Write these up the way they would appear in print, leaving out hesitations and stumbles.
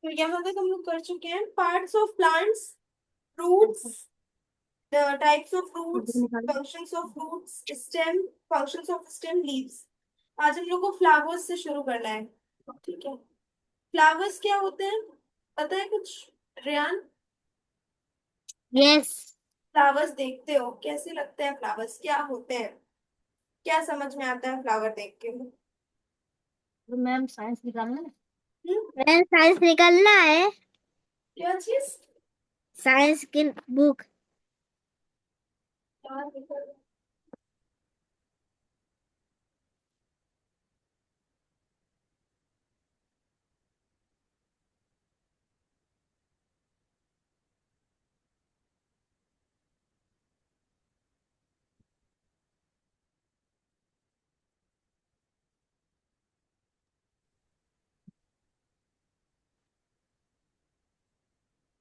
तो यहाँ तक हम लोग कर चुके हैं parts of plants, fruits, types of fruits, functions of fruits, stem, functions of stem, leaves. आज हम लोग को फ्लावर्स से शुरू करना है। ठीक है, फ्लावर्स क्या होते हैं, पता है कुछ रेयान? यस। फ्लावर्स देखते हो, कैसे लगते हैं फ्लावर्स, क्या होते हैं, क्या समझ में आता है फ्लावर देख के? तो मैम साइंस निकालना है। हम्म, मैम साइंस निकालना है। क्या चीज? साइंस की बुक। यार देखो,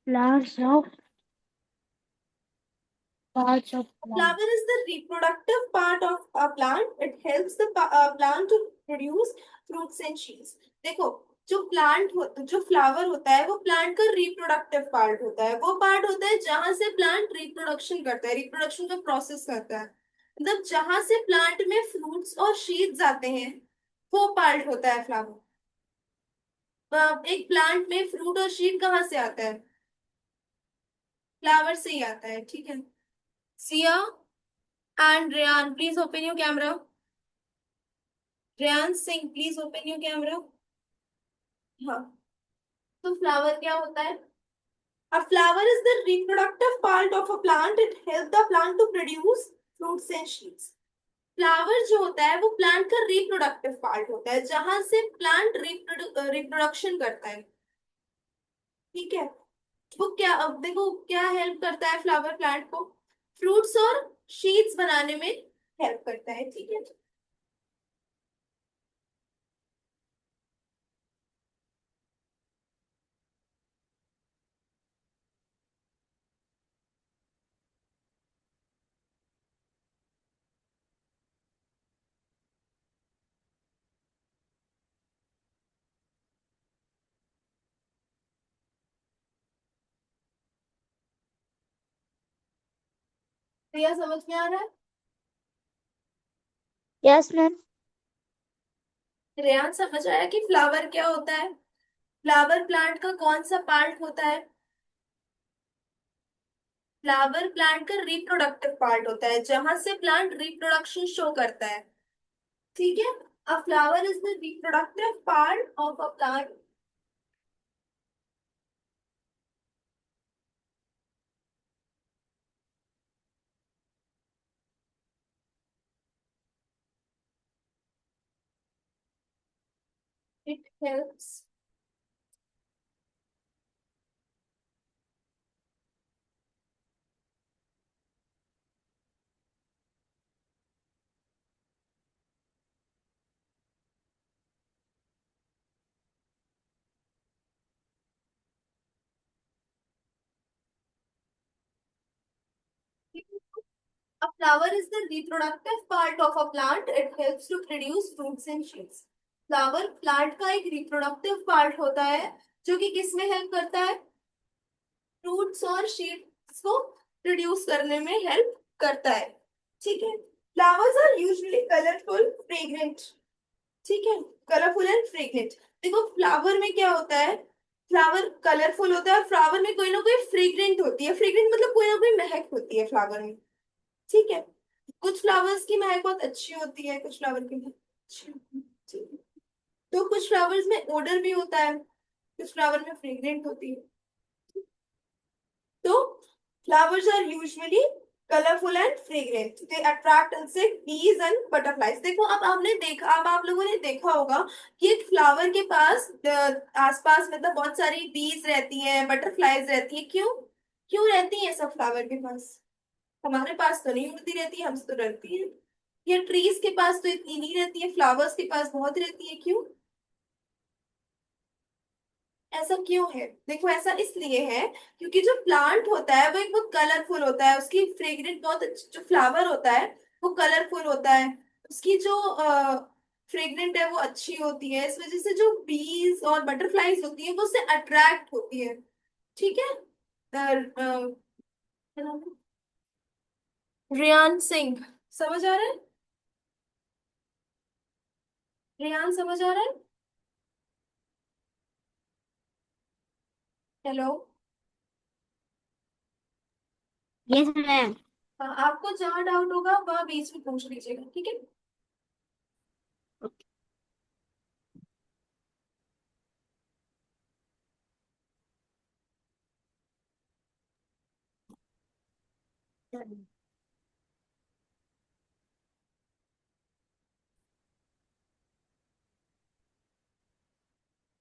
flowers of parts of plant. flower is the reproductive part of a plant. It helps the plant to produce fruits and seeds. देखो, जो फ्लावर होता है वो प्लांट का रिप्रोडक्टिव पार्ट होता है। वो पार्ट होता है जहां से प्लांट रिप्रोडक्शन करता है, रिप्रोडक्शन का प्रोसेस करता है। मतलब जहां से प्लांट में फ्रूट्स और सीड्स आते हैं, वो पार्ट होता है फ्लावर। एक प्लांट में फ्रूट और सीड कहाँ से आता है? फ्लावर से ही आता है। ठीक है, Siya and Reyan please open your camera. Reyan Singh please open your camera. हाँ, तो फ्लावर क्या होता है? A flower is the reproductive part of a plant. It helps the plant to produce fruits and seeds. Flower जो होता है वो प्लांट का रिप्रोडक्टिव पार्ट होता है, जहां से प्लांट रिप्रोडक्शन करता है। ठीक है, वो क्या, अब देखो क्या हेल्प करता है फ्लावर प्लांट को? फ्रूट्स और सीड्स बनाने में हेल्प करता है। ठीक है, तो यह समझ में आ रहा है? Yes ma'am. रेयान समझ आया कि फ्लावर क्या होता है? फ्लावर प्लांट का कौन सा पार्ट होता है? फ्लावर प्लांट का रिप्रोडक्टिव पार्ट होता है, जहां से प्लांट रिप्रोडक्शन शो करता है। ठीक है, अ flower is the reproductive part of a plant. It helps a flower is the reproductive part of a plant. It helps to produce fruits and seeds. Flower plant का एक reproductive part होता है, जो कि किस में हेल्प करता है? फ्रूट्स और सीड्स को प्रोड्यूस करने में हेल्प करता है। ठीक है, flowers are usually colourful, fragrant. ठीक है, कलरफुल एंड फ्रेग्रेंट। देखो फ्लावर में क्या होता है, फ्लावर कलरफुल होता है और फ्लावर में कोई ना कोई फ्रेग्रेंट होती है। फ्रेग्रेंट मतलब कोई ना कोई महक होती है फ्लावर में। ठीक है, कुछ फ्लावर्स की महक बहुत अच्छी होती है, कुछ फ्लावर की महक अच्छी होती है। ठीक है? तो कुछ फ्लावर्स में ओडर भी होता है, कुछ फ्लावर में फ्रेग्रेंट होती है। तो flowers are usually colorful and fragrant. They attract insect, bees and butterflies. देखो अब आपने देखा, अब आप लोगों ने देखा होगा कि एक फ्लावर के पास आसपास मतलब बहुत सारी बीज रहती हैं, बटरफ्लाईज रहती है। क्यों, क्यों रहती है सब फ्लावर के पास? हमारे पास तो नहीं उड़ती रहती है, हमसे तो डरती है। ये ट्रीज के पास तो इतनी नहीं रहती है, फ्लावर्स के पास बहुत रहती है। क्यों, ऐसा क्यों है? देखो ऐसा इसलिए है क्योंकि जो प्लांट होता है वो एक बहुत कलरफुल होता है, उसकी फ्रेग्रेंस बहुत अच्छी, जो फ्लावर होता है वो कलरफुल होता है। उसकी जो फ्रेग्रेंट है वो अच्छी होती है, इस वजह से जो बीज और बटरफ्लाईज होती है वो उससे अट्रैक्ट होती है। ठीक है। क्या नाम है? रियान सिंह। समझ आ रहा है? रियान समझ आ रहा है? हेलो। Yes ma'am. हाँ, आपको जहाँ डाउट होगा वहाँ बीच में पूछ लीजिएगा, ठीक है।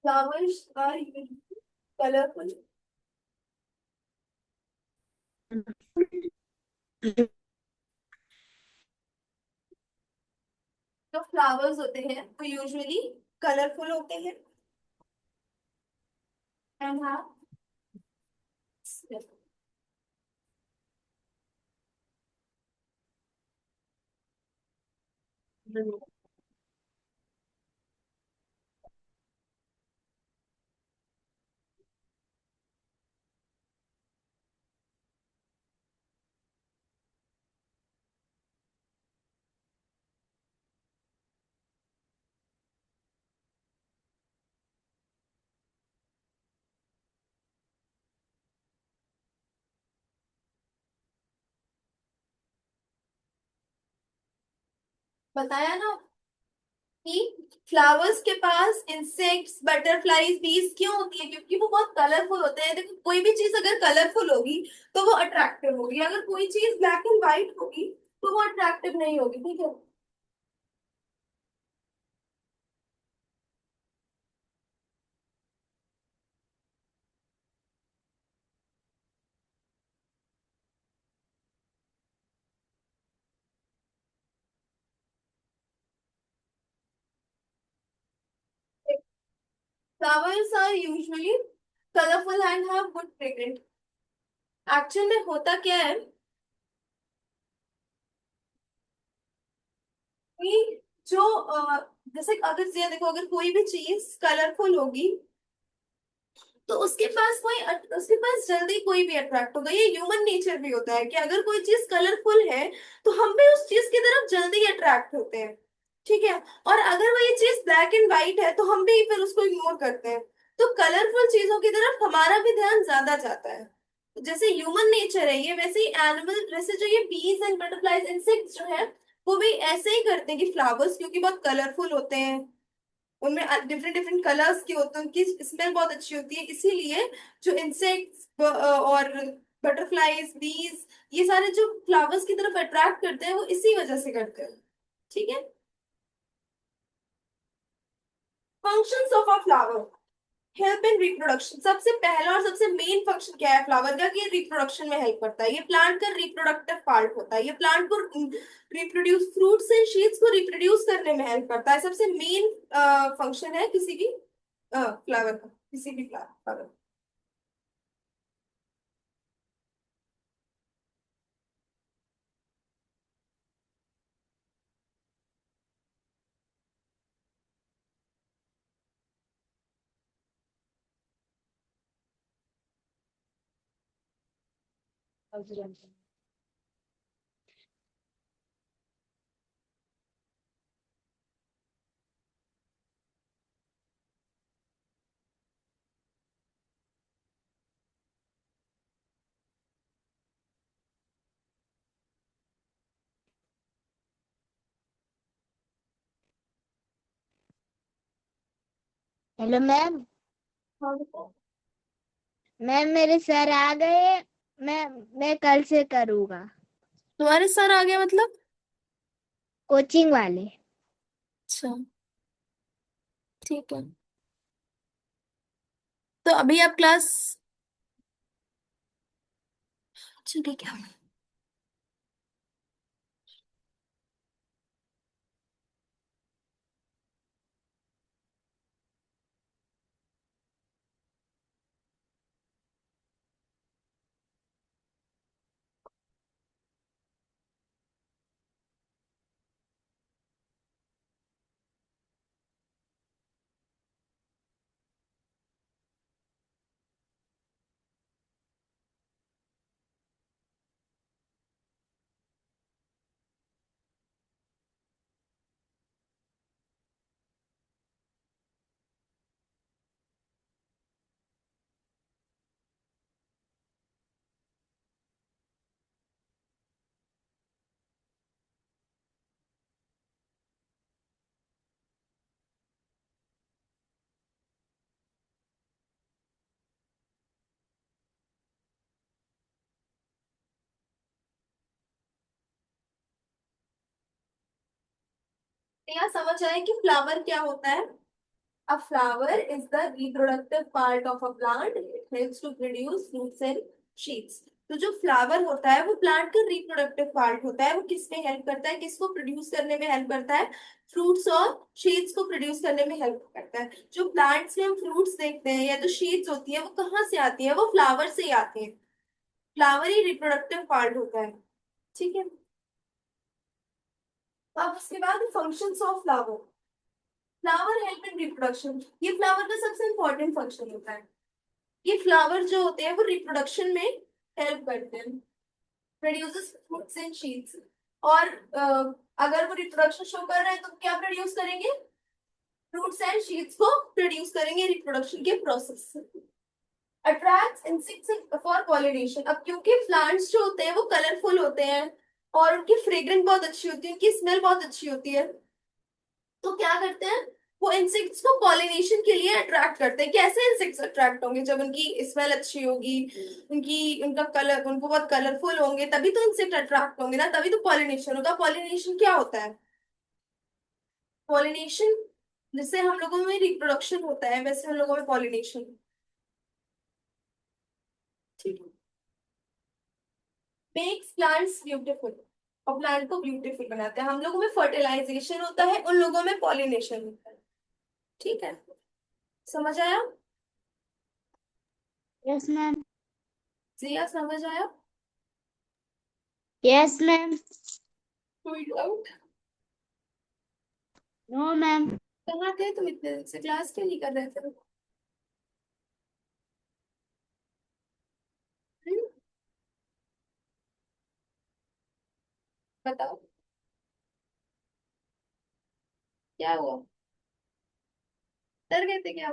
Flowers are colourful. जो फ्लावर्स होते हैं वो यूजुअली कलरफुल होते हैं एंड हाँ। बताया ना कि फ्लावर्स के पास इंसेक्ट्स बटरफ्लाईज बीज क्यों होती है, क्योंकि वो बहुत कलरफुल होते हैं। देखो, कोई भी चीज अगर कलरफुल होगी तो वो अट्रैक्टिव होगी, अगर कोई चीज ब्लैक एंड व्हाइट होगी तो वो अट्रैक्टिव नहीं होगी, ठीक है। Flowers are usually colourful and have good fragrance. Actual में होता क्या है कि जो जैसे अगर ये देखो, अगर कोई भी चीज कलरफुल होगी तो उसके पास जल्दी कोई भी अट्रैक्ट होगा। ये ह्यूमन नेचर भी होता है कि अगर कोई चीज कलरफुल है तो हम भी उस चीज की तरफ जल्दी अट्रैक्ट होते हैं, ठीक है। और अगर वो ये चीज ब्लैक एंड व्हाइट है तो हम भी फिर उसको इग्नोर करते हैं। तो कलरफुल चीजों की तरफ हमारा भी ध्यान ज्यादा जाता है। जैसे ह्यूमन नेचर है ये, वैसे ही एनिमल, वैसे जो ये बीज एंड बटरफ्लाईज इंसेक्ट्स जो है वो भी ऐसे ही करते हैं कि फ्लावर्स क्योंकि बहुत कलरफुल होते हैं, उनमें डिफरेंट डिफरेंट कलर्स की होते हैं, उनकी स्मेल बहुत अच्छी होती है, इसीलिए जो इंसेक्ट्स और बटरफ्लाईज बीज ये सारे जो फ्लावर्स की तरफ अट्रैक्ट करते हैं वो इसी वजह से करते हैं, ठीक है। Functions of a flower. Help in reproduction. सबसे पहला और सबसे मेन फंक्शन क्या है फ्लावर का, कि ये रिप्रोडक्शन में हेल्प करता है। ये प्लांट का रिप्रोडक्टिव पार्ट होता है, ये प्लांट को रिप्रोड्यूस, फ्रूट्स एंड सीड्स को रिप्रोड्यूस करने में हेल्प करता है। सबसे मेन फंक्शन है किसी भी फ्लावर का, किसी भी फ्लावर। Hello ma'am. हाँ बताओ। मैम मेरे सर आ गए। मैं मैं कल से करूँगा। तुम्हारे सर आ गया मतलब? कोचिंग वाले। अच्छा, ठीक है। तो अभी आप क्लास, अच्छा ठीक है। यहाँ समझ आए कि फ्लावर क्या होता है? A flower is the reproductive part of a plant. It helps to produce fruits and seeds. तो जो फ्लावर होता है वो प्लांट का रिप्रोडक्टिव पार्ट होता है। वो किसमें हेल्प करता है? किसको प्रोड्यूस करने में हेल्प करता है? फ्रूट्स और शीड्स को प्रोड्यूस करने में हेल्प करता है। जो प्लांट्स में हम फ्रूट्स देखते हैं या जो शीड्स होती है वो कहाँ से आती है? वो फ्लावर से ही आती है। फ्लावर ही रिप्रोडक्टिव पार्ट होता है। ठीक है। अब उसके बाद functions of flower. Flower help in reproduction, ये फ्लावर का सबसे इंपॉर्टेंट फंक्शन होता है। ये फ्लावर जो होते हैं वो रिप्रोडक्शन में हेल्प करते हैं। Produces fruits and seeds. और अगर वो रिप्रोडक्शन शो कर रहे हैं तो क्या प्रोड्यूस करेंगे? फ्रूट्स एंड सीड्स को प्रोड्यूस करेंगे रिप्रोडक्शन के प्रोसेस से। Attracts insects for pollination. अब क्योंकि प्लांट्स जो होते हैं वो कलरफुल होते हैं और उनकी फ्रेग्रेंस बहुत अच्छी होती है, उनकी स्मेल बहुत अच्छी होती है, तो क्या करते हैं? वो इंसेक्ट्स को पॉलिनेशन के लिए अट्रैक्ट करते हैं। कैसे इंसेक्ट्स अट्रैक्ट होंगे? जब उनकी स्मेल अच्छी होगी, उनका कलर, उनको बहुत कलरफुल होंगे, तभी तो इंसेक्ट अट्रैक्ट होंगे ना, तभी तो पॉलिनेशन होगा। पॉलिनेशन क्या होता है? पॉलिनेशन, जैसे हम लोगों में रिप्रोडक्शन होता है वैसे हम लोगों में पॉलिनेशन। ठीक है। मेक्स प्लांट्स ब्यूटीफुल, और प्लांट को ब्यूटीफुल बनाते हैं। हम लोगों में फर्टिलाइजेशन होता है, उन लोगों में पॉलिनेशन होता है। ठीक है, समझ आया? Yes ma'am. जिया समझ आया? Yes ma'am. कोई डाउट? No ma'am. कहाँ थे तुम इतने दिन से? क्लास क्यों नहीं कर रहे थे? हम्म? बताओ, क्या हुआ? डर गए थे क्या?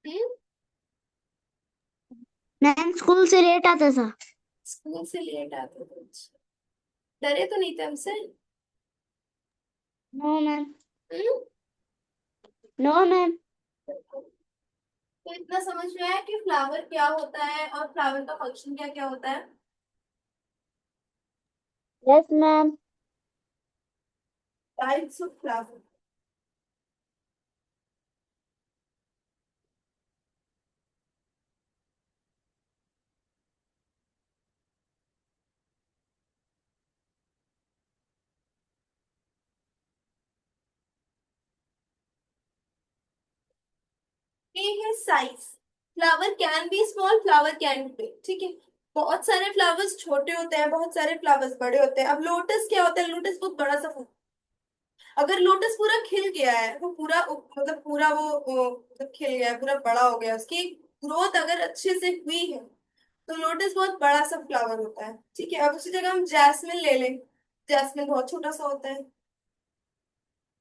हम्म? मैम स्कूल से लेट आता था। स्कूल से लेट आते थे? अच्छा। डरे तो नहीं थे हमसे? No ma'am. Hmm? No ma'am. तो इतना समझ में आया कि फ्लावर क्या होता है और फ्लावर का फंक्शन क्या क्या होता है? Yes ma'am. Types of flower. ये है size. Flower can be small, flower can be big. ठीक है। बहुत सारे फ्लावर्स छोटे होते हैं, बहुत सारे फ्लावर्स बड़े होते हैं। अब लोटस क्या होता है? लोटस बहुत बड़ा सा फूल। अगर लोटस पूरा खिल गया है, वो पूरा मतलब पूरा मतलब खिल गया है, पूरा बड़ा हो गया, उसकी ग्रोथ अगर अच्छे से हुई है, तो लोटस बहुत बड़ा सा फ्लावर होता है। ठीक है। अब उसी जगह हम जैस्मिन ले लें। जैस्मिन बहुत छोटा सा होता है।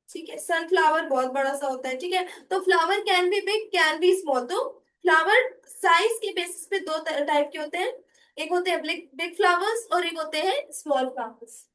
ठीक है। सनफ्लावर बहुत बड़ा सा होता है। ठीक है। तो flower can be big, can be small. तो फ्लावर साइज के बेसिस पे दो टाइप के होते हैं। एक होते हैं बिग बिग फ्लावर्स और एक होते हैं small flowers.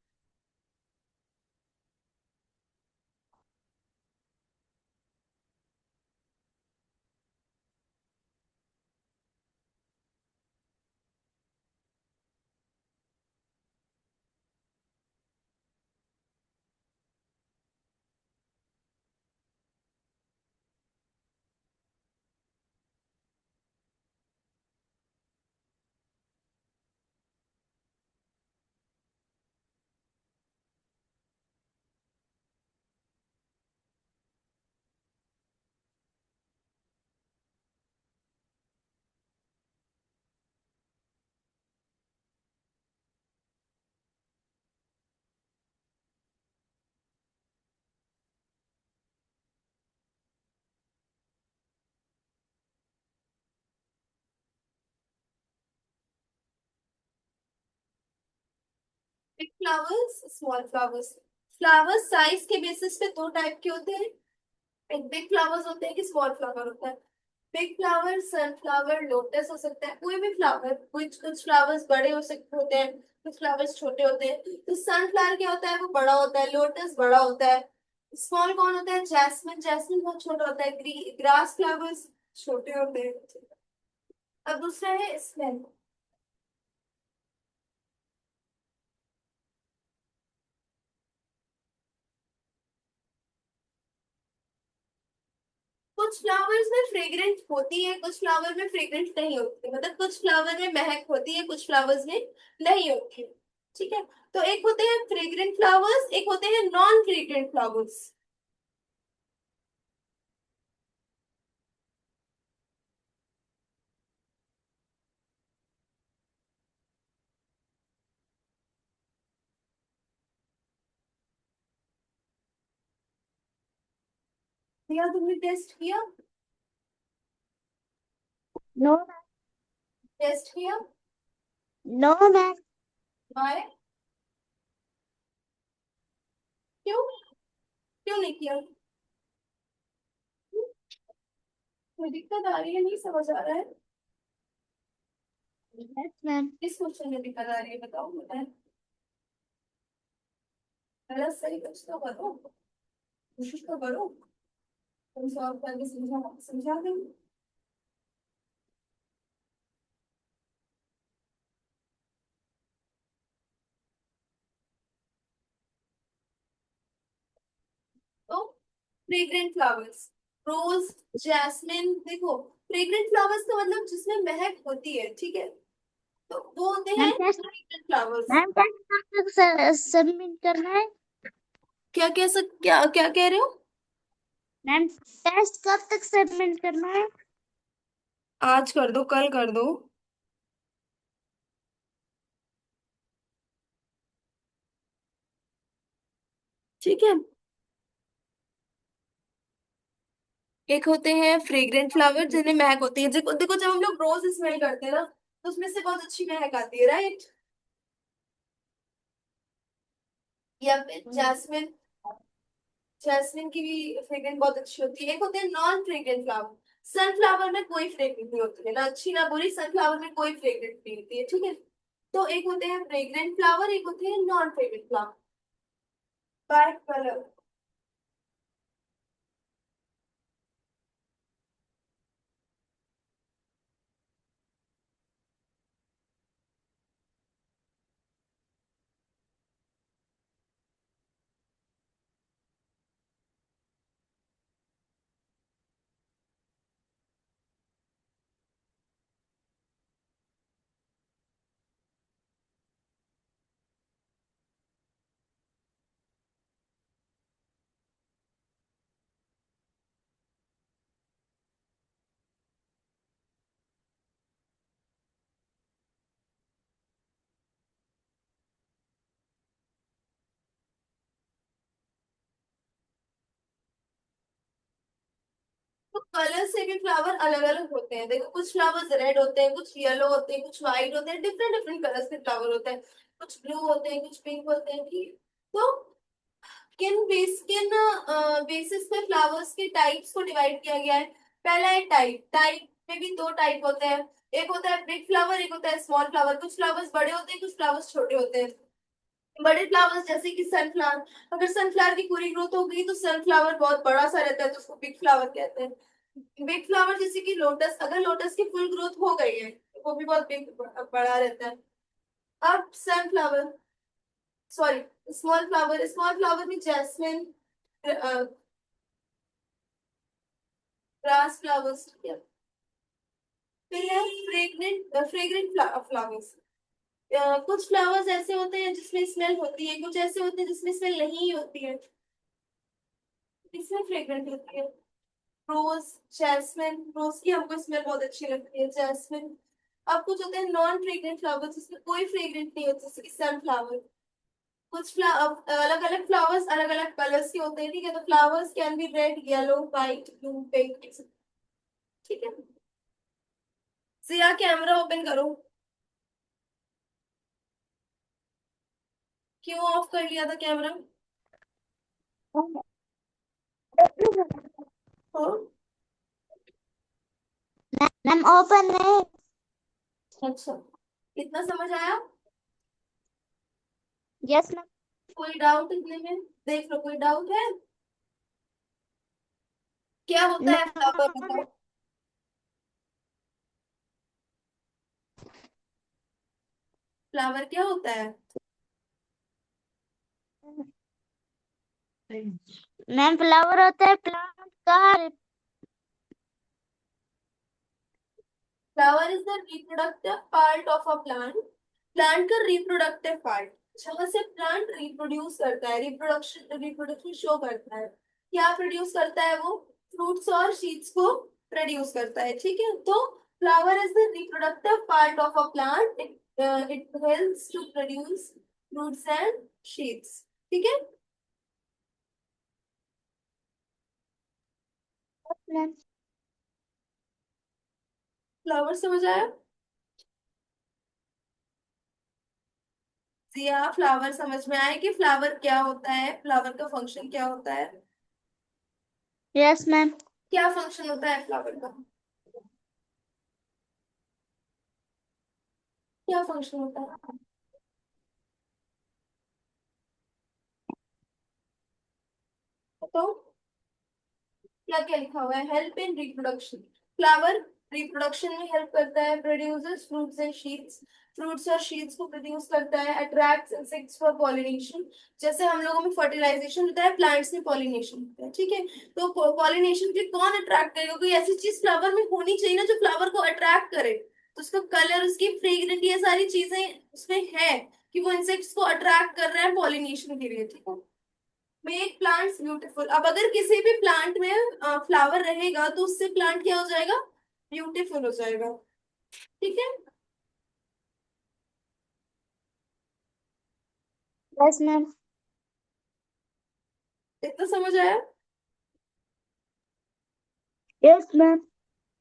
Big flowers, small flowers. Flowers size के बेसिस पे दो टाइप के होते हैं। एक बिग फ्लावर्स होते हैं कि स्मॉल फ्लावर होता है। बिग फ्लावर सनफ्लावर लोटस हो सकता है, कोई भी फ्लावर। कुछ कुछ फ्लावर्स बड़े हो सकते होते हैं, कुछ फ्लावर्स छोटे होते हैं। तो सनफ्लावर क्या होता है? वो बड़ा होता है। लोटस बड़ा होता है। स्मॉल कौन होता है? जैस्मिन। जैस्मिन बहुत छोटा होता है। ग्रास फ्लावर्स छोटे होते हैं। अब दूसरा है स्मेल। कुछ फ्लावर्स में फ्रेग्रेंट होती है, कुछ फ्लावर में फ्रेग्रेंट नहीं होती, मतलब कुछ फ्लावर में महक होती है, कुछ फ्लावर्स में नहीं होती है। ठीक है। तो एक होते हैं फ्रेग्रेंट फ्लावर्स, एक होते हैं नॉन फ्रेग्रेंट फ्लावर्स। या तुमने टेस्ट किया? नो। टेस्ट किया? No ma'am. बाय। क्यों? क्यों नहीं किया? कोई दिक्कत आ रही है, नहीं समझ आ रहा है? Yes ma'am. किस क्वेश्चन में दिक्कत आ रही है बताओ मुझे। गलत सही कुछ तो करो, कोशिश तो करो। तुम सॉल्व करके समझा समझा देंगे। तो फ्रेग्रेंट फ्लावर्स, रोज, जैस्मिन, देखो फ्रेग्रेंट फ्लावर्स का मतलब जिसमें महक होती है, ठीक है, तो वो होते मैम हैं test. Fragrant flowers. Ma'am test कब तक सबमिट करना है? क्या क्या कह रहे हो? मैम टेस्ट कब तक सबमिट करना है? आज कर दो, कल कर दो। ठीक है। एक होते हैं फ्रेग्रेंट फ्लावर जिनमें महक होती है, देखो देखो जब हम लोग रोज स्मेल करते हैं ना, तो उसमें से बहुत अच्छी महक आती है, राइट? या फिर जैस्मिन, जैस्मिन की भी फ्रेग्रेंस बहुत अच्छी होती है। एक होते हैं नॉन फ्रेग्रेंट फ्लावर, सनफ्लावर में कोई फ्रेग्रेंस नहीं होती है, ना अच्छी ना बुरी, सनफ्लावर में कोई फ्रेग्रेंस नहीं होती है, ठीक है। तो एक होते हैं फ्रेग्रेंट फ्लावर, एक होते हैं non fragrant flower. By colour. तो कलर से भी फ्लावर अलग अलग होते हैं, देखो कुछ फ्लावर्स रेड होते हैं, कुछ येलो होते हैं, कुछ व्हाइट होते हैं, डिफरेंट डिफरेंट कलर्स के फ्लावर होते हैं। कुछ ब्लू होते हैं, कुछ पिंक होते हैं, ठीक है। तो किन बेसिस पे फ्लावर्स के टाइप्स को डिवाइड किया गया है? पहला है टाइप, टाइप में भी दो टाइप होते हैं। एक होता है बिग फ्लावर, एक होता है स्मॉल फ्लावर। कुछ फ्लावर्स बड़े होते हैं, कुछ फ्लावर्स छोटे होते हैं। बड़े फ्लावर्स जैसे कि सनफ्लावर, अगर सनफ्लावर की पूरी ग्रोथ हो गई तो सनफ्लावर बहुत बड़ा सा रहता है, तो उसको बिग फ्लावर कहते हैं। बिग फ्लावर जैसे कि लोटस, अगर लोटस की फुल ग्रोथ हो गई है तो वो भी बहुत बिग बड़ा रहता है। अब sunflower, sorry, small flower, small flower में जैस्मिन, ग्रास फ्लावर्स, ठीक है। फिर है फ्रेग्रेंट फ्लावर्स। कुछ फ्लावर्स ऐसे होते हैं जिसमें स्मेल होती है, कुछ ऐसे होते हैं जिसमें स्मेल नहीं होती है, इसमें फ्रेग्रेंट होती है। रोज, जैस्मिन, रोज की हमको स्मेल बहुत अच्छी लगती है, जैस्मिन। अब कुछ होते हैं नॉन फ्रेग्रेंट फ्लावर्स जिसमें कोई फ्रेग्रेंट नहीं होती, जैसे कि सनफ्लावर। कुछ अलग अलग फ्लावर्स अलग अलग कलर्स के होते हैं, ठीक है। तो flowers can be red, yellow, white, blue, pink, ठीक है। सिया कैमरा ओपन करो। क्यों ऑफ कर लिया था कैमरा? हाँ। मैम ओपन है। अच्छा, इतना समझ आया? Yes ma'am. कोई डाउट इतने में? देख लो, कोई डाउट है? क्या होता है फ्लावर बताओ? फ्लावर क्या होता है? मैम फ्लावर होता है प्लांट का flower is the reproductive part of a plant. Plant का रिप्रोडक्टिव पार्ट, जहां से प्लांट रिप्रोड्यूस करता है, रिप्रोडक्शन रिप्रोडक्शन शो करता है। क्या प्रोड्यूस करता है वो? फ्रूट्स और सीड्स को प्रोड्यूस करता है, ठीक है। तो flower is the reproductive part of a plant. It helps to produce fruits and seeds, ठीक है। मैम। फ्लावर समझ आया? जिया, फ्लावर समझ में आया कि फ्लावर क्या होता है, फ्लावर का फंक्शन क्या होता है? Yes ma'am. क्या फंक्शन होता है फ्लावर का? क्या फंक्शन होता है? तो क्या क्या लिखा हुआ है? Help in reproduction. Flower reproduction में हेल्प करता है, प्रोड्यूसेस फ्रूट्स एंड शीड्स। फ्रूट्स और शीड्स को प्रोड्यूस करता है, अट्रैक्ट्स इंसेक्ट्स फॉर पॉलिनेशन। जैसे हम लोगों में फर्टिलाइजेशन होता है, प्लांट्स में पॉलिनेशन होता है, ठीक है। तो पॉलिनेशन के कौन अट्रैक्ट करेगा? कोई ऐसी चीज फ्लावर में होनी चाहिए ना जो फ्लावर को अट्रैक्ट करे। तो उसका कलर, उसकी फ्रेग्रेंट, ये सारी चीजें उसमें है कि वो इंसेक्ट्स को अट्रैक्ट कर रहा है पॉलिनेशन के लिए, ठीक है। Make plants beautiful. अब अगर किसी भी प्लांट में फ्लावर रहेगा तो उससे प्लांट क्या हो जाएगा? ब्यूटीफुल हो जाएगा, ठीक है। Yes ma'am. इतना समझ आया? Yes ma'am.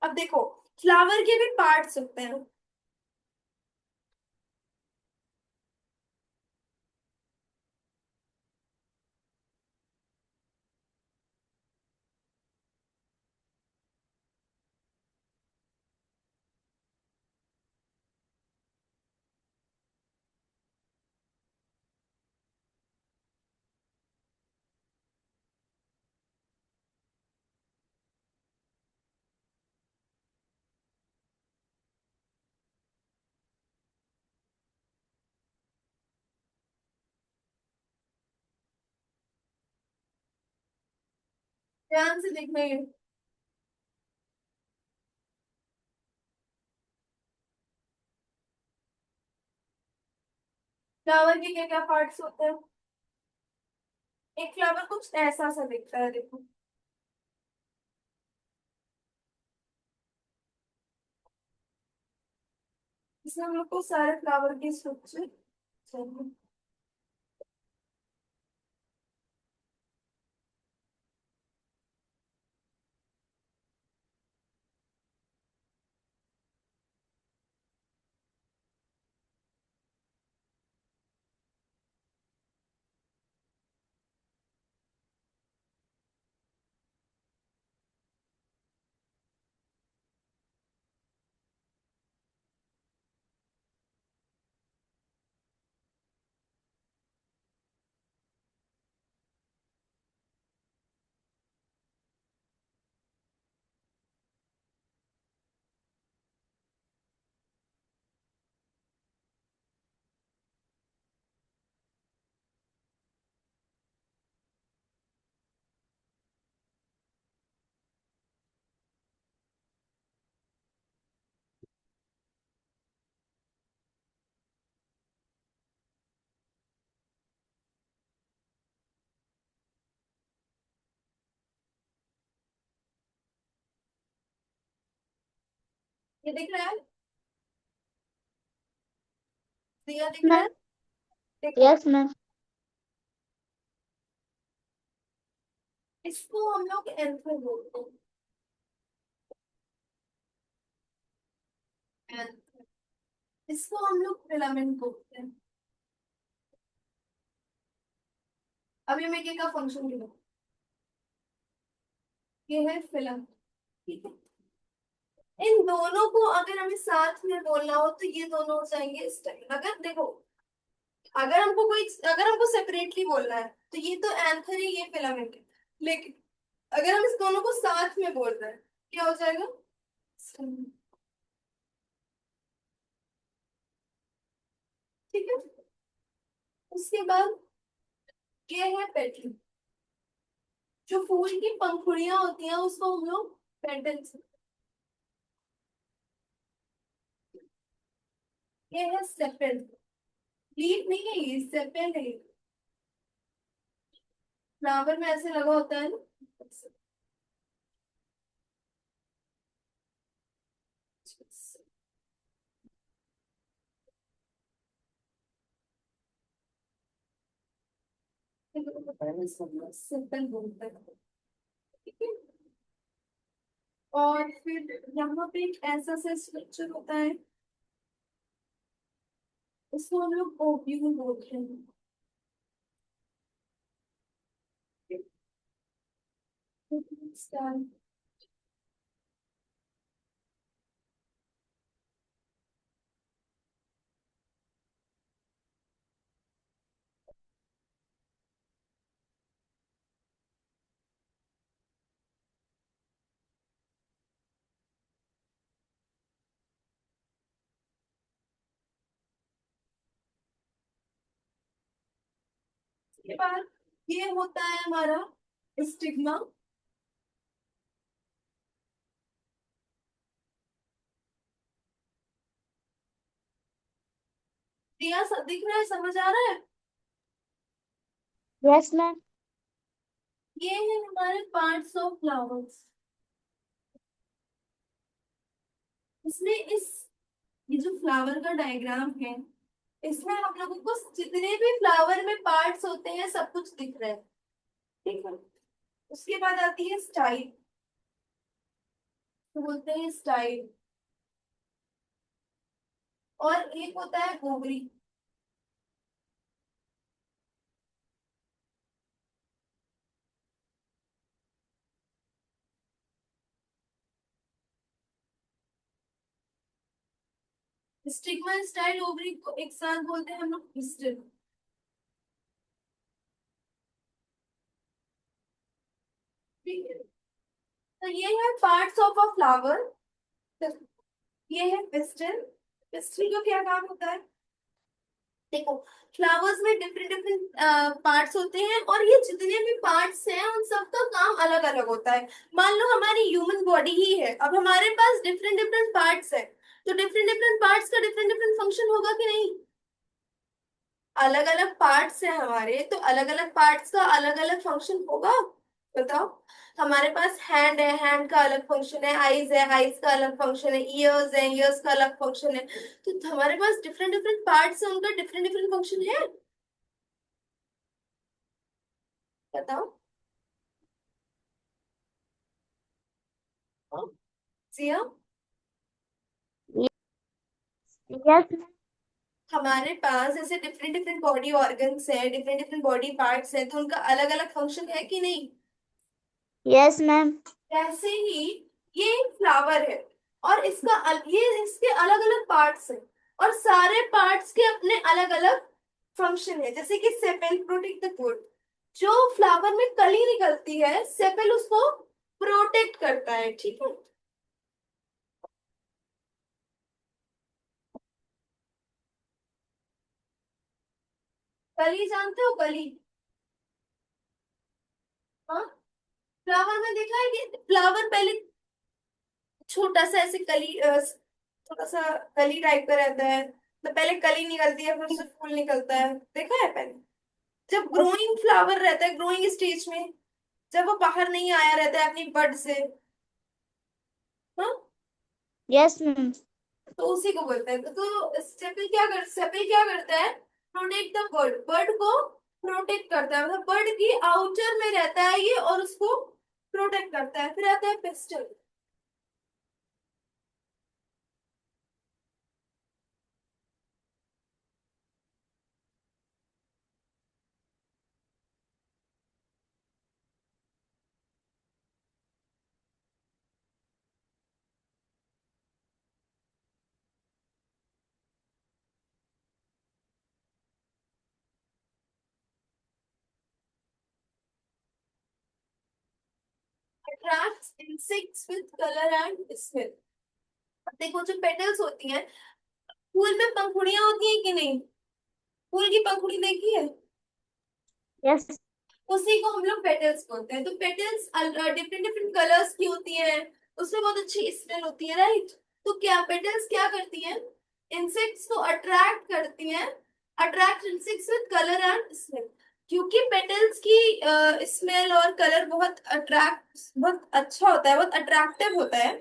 अब देखो, फ्लावर के भी पार्ट्स होते हैं। ध्यान से देखना ये। फ्लावर के क्या क्या पार्ट्स होते हैं? एक फ्लावर कुछ ऐसा सा दिखता है, देखो। इसमें हम लोग को सारे फ्लावर की स्ट्रक्चर चाहिए। ये दिख रहा है? दिया दिख रहा है? मैम। देखो, यस मैम। इसको हम लोग एंथर बोलते हैं। इसको हम लोग फिलामेंट बोलते हैं। अभी मैं ये का फंक्शन दिखा। ये है फिलामेंट, ठीक है। इन दोनों को अगर हमें साथ में बोलना हो तो ये दोनों हो जाएंगे इस टाइम। अगर देखो, अगर हमको सेपरेटली बोलना है तो ये तो एंथर है, ये फिलामेंट है। लेकिन अगर हम इस दोनों को साथ में बोल रहे हैं, क्या हो जाएगा? ठीक है। उसके बाद ये है पेटल। जो फूल की पंखुड़ियां होती हैं उसको हम लोग पेटल्स। ये है सेपेल। लीफ नहीं है, ये सेपेल है। फ्लावर में ऐसे लगा होता है ना। सेपेल बोलते हैं। ठीक है। और फिर यहाँ पे एक ऐसा सा स्ट्रक्चर होता है, उसको हम लोग ओव्यूल बोलते हैं। इसके बाद ये होता है हमारा स्टिग्मा। दिया दिख रहा है, समझ आ रहा है? Yes ma'am. ये है हमारे पार्ट्स ऑफ फ्लावर्स। इसमें इस ये जो फ्लावर का डायग्राम है, इसमें हम लोगों को जितने भी फ्लावर में पार्ट्स होते हैं सब कुछ दिख रहा है। ठीक है। उसके बाद आती है स्टाइल। तो बोलते हैं स्टाइल। और एक होता है ओवरी। स्टिग्मा, स्टाइल, ओवरी को एक साथ बोलते हैं हम लोग पिस्टल। ठीक है। तो ये है पार्ट्स ऑफ अ फ्लावर। ये है पिस्टल। पिस्टल का क्या काम होता है? देखो, फ्लावर्स में डिफरेंट डिफरेंट पार्ट्स होते हैं, और ये जितने भी पार्ट्स हैं उन सबका काम अलग अलग होता है। मान लो हमारी ह्यूमन बॉडी ही है, अब हमारे पास डिफरेंट डिफरेंट पार्ट्स है, तो डिफरेंट डिफरेंट पार्ट्स का डिफरेंट डिफरेंट फंक्शन होगा कि नहीं? अलग अलग पार्ट्स हैं हमारे, तो अलग अलग पार्ट्स का अलग अलग फंक्शन होगा। बताओ। हमारे पास हैंड है, हैंड का अलग फंक्शन है। आईज है, आईज का अलग फंक्शन है। ईयर्स है, ईयर्स का अलग फंक्शन है। तो हमारे पास डिफरेंट डिफरेंट पार्ट्स है, उनका डिफरेंट डिफरेंट फंक्शन है। बताओ। हाँ, सिया। यस। हमारे पास ऐसे डिफरेंट डिफरेंट बॉडी ऑर्गन्स हैं, डिफरेंट डिफरेंट बॉडी पार्ट्स हैं, तो उनका अलग अलग फंक्शन है कि नहीं? Yes ma'am. वैसे ही ये एक फ्लावर है, और ये इसके अलग अलग पार्ट्स हैं, और सारे पार्ट्स के अपने अलग अलग फंक्शन है। जैसे कि सेपेल प्रोटेक्ट द फूड। जो फ्लावर में कली निकलती है, सेपेल उसको प्रोटेक्ट करता है। ठीक है। कली जानते हो, कली? हाँ। फ्लावर में देखा है कि फ्लावर पहले छोटा सा ऐसे कली थोड़ा सा कली टाइप का रहता है, तो पहले कली निकलती है, फिर उससे फूल निकलता है, देखा है पहले? जब ग्रोइंग फ्लावर रहता है, ग्रोइंग स्टेज में, जब वो बाहर नहीं आया रहता है अपनी बड से। हाँ। Yes ma'am. तो उसी को बोलते हैं। तो सेपल क्या करता है? प्रोटेक्ट द बर्ड, बर्ड को प्रोटेक्ट करता है, मतलब बर्ड की आउटर में रहता है ये, और उसको प्रोटेक्ट करता है। फिर आता है pistol. Attracts insects with colour and smell. देखो, जो पेटल्स होती हैं, फूल में पंखुड़ियां होती हैं कि नहीं? फूल की पंखुड़ी देखी है? यस। उसी को हम लोग पेटल्स बोलते हैं। तो पेटल्स डिफरेंट डिफरेंट कलर्स की होती हैं, उसमें बहुत अच्छी स्मेल होती है, राइट? तो क्या पेटल्स क्या करती हैं? इंसेक्ट्स को अट्रैक्ट करती हैं, attract insects with colour and smell. क्योंकि पेटल्स की स्मेल और कलर बहुत अच्छा होता है, बहुत अट्रैक्टिव होता है,